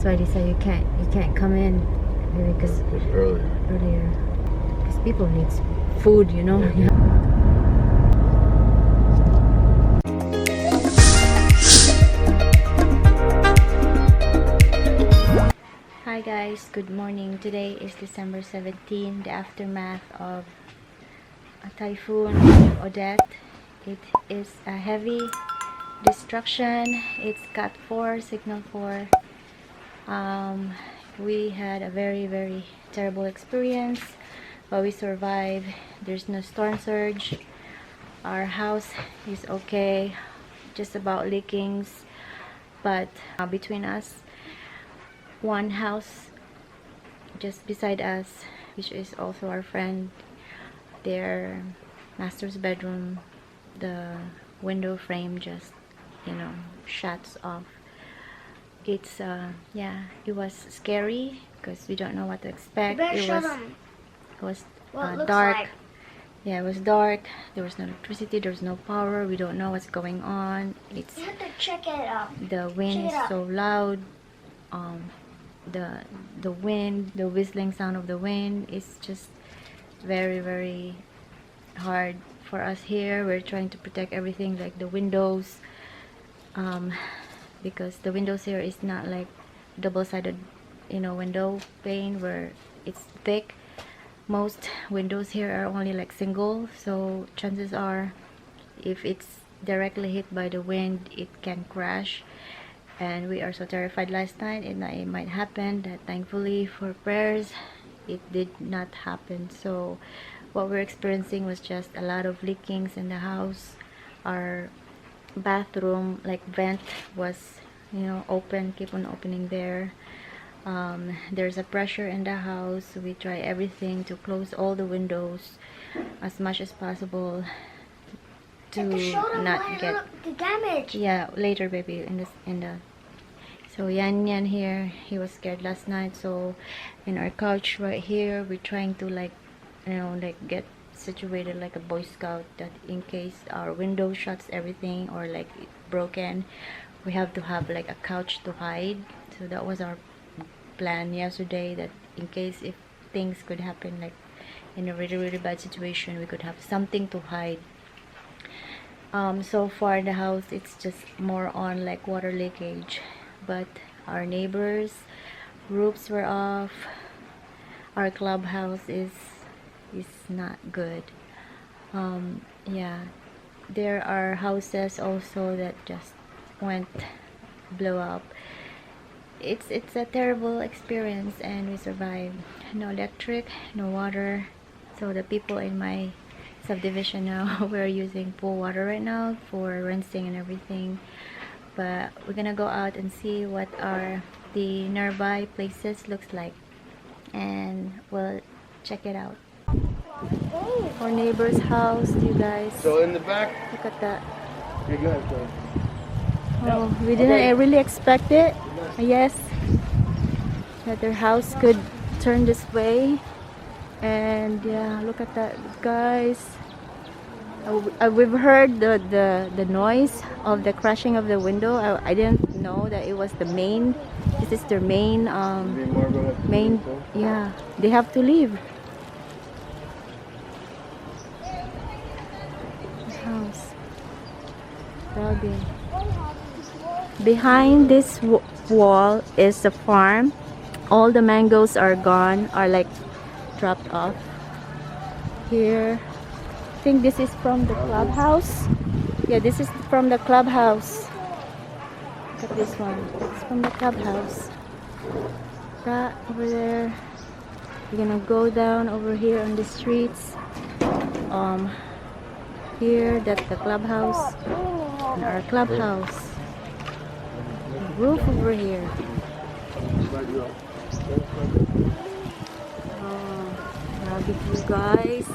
So they say you can't come in maybe because earlier because people need food, you know. Yeah. Hi guys, good morning. Today is December 17, the aftermath of a Typhoon Odette. It is a heavy destruction. It's got 4, signal 4. We had a very terrible experience, but we survived. There's no storm surge. Our house is okay, just about leakings, but between us, one house just beside us, which is also our friend, their master's bedroom, the window frame just, you know, shuts off. It's yeah, it was scary because we don't know what to expect. It was dark. Like. Yeah, it was dark. There was no electricity, there was no power. We don't know what's going on. It's, you have to check it out. The wind is so loud. The wind, the whistling sound of the wind is just very hard for us here. We're trying to protect everything, like the windows, because the windows here is not like double-sided, you know, window pane where it's thick. Most windows here are only like single, so chances are if it's directly hit by the wind, it can crash. And we are so terrified last night and it might happen. That thankfully for prayers it did not happen. So what we're experiencing was just a lot of leakings in the house. Our bathroom like vent was, you know, open, keep on opening there. There's a pressure in the house. We try everything to close all the windows as much as possible to not get the damage. Yeah, later baby, in the so Yan here, he was scared last night, so in our couch right here we're trying to, like, you know, like get situated like a Boy Scout, that in case our window shuts everything or like it's broken, we have to have like a couch to hide. So that was our plan yesterday, that in case if things could happen, like in a really bad situation, we could have something to hide. So far the house, it's just more on like water leakage, but our neighbors' roofs were off. Our clubhouse is not good. Yeah, there are houses also that just blew up. It's a terrible experience, and we survived. No electric, no water, so the people in my subdivision now we're using pool water right now for rinsing and everything. But we're gonna go out and see what are the nearby places looks like, and we'll check it out. Our neighbor's house, you guys. So in the back, look at that. you're good. So. Oh, we didn't really expect it. Yes, that their house could turn this way, and yeah, look at that, guys. We've heard the noise of the crashing of the window. I didn't know that it was the main. This is their main main. Yeah, they have to leave. House. Okay. Behind this wall is the farm. All the mangoes are gone, are like dropped off. Here, I think this is from the clubhouse. Yeah, this is from the clubhouse. Look at this one. It's from the clubhouse. That over there. We're gonna go down over here on the streets. Here, that's the clubhouse. And our clubhouse. Roof over here. I'll give you guys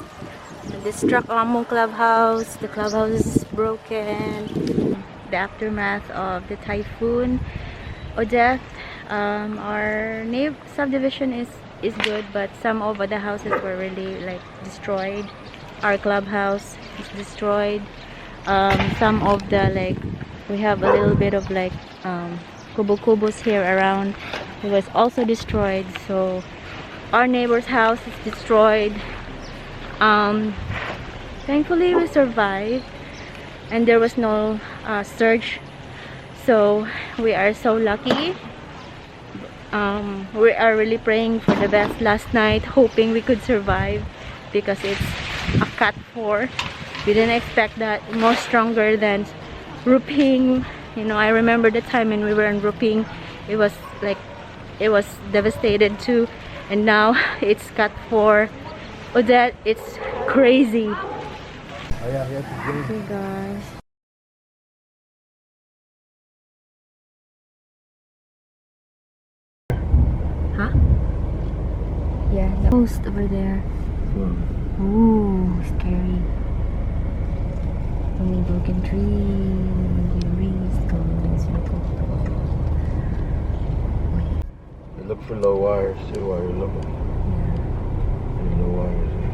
the struck Amo clubhouse. The clubhouse is broken. The aftermath of the Typhoon Odette. Our subdivision is good, but some of the houses were really like destroyed. Our clubhouse is destroyed. Some of the, like, we have a little bit of like kubo-kubos here around. It was also destroyed. So our neighbor's house is destroyed. Thankfully we survived, and there was no surge. So we are so lucky. We are really praying for the best last night, hoping we could survive, because it's a cat 4. We didn't expect that. More stronger than roofing. You know, I remember the time when we were in roofing, it was like, it was devastated too, and now it's cat 4. Odette, it's crazy. Oh yeah, you have to drink. Hey guys. Huh? Yeah, the post over there. Ooh, scary. Only broken tree. Trees going in circles. You look for low wires too while you're looking. There's no wires there.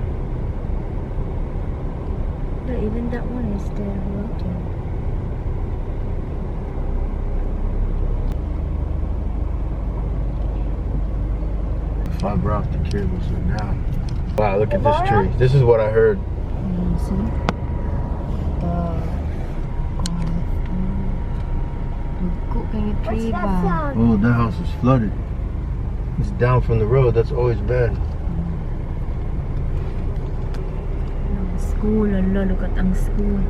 Yeah, even that one is there floating. Fiber optic cables are down. Wow, look at this tree. This is what I heard. You see? Tree ba? Oh, that house is flooded. It's down from the road. That's always bad. School, look at ang school.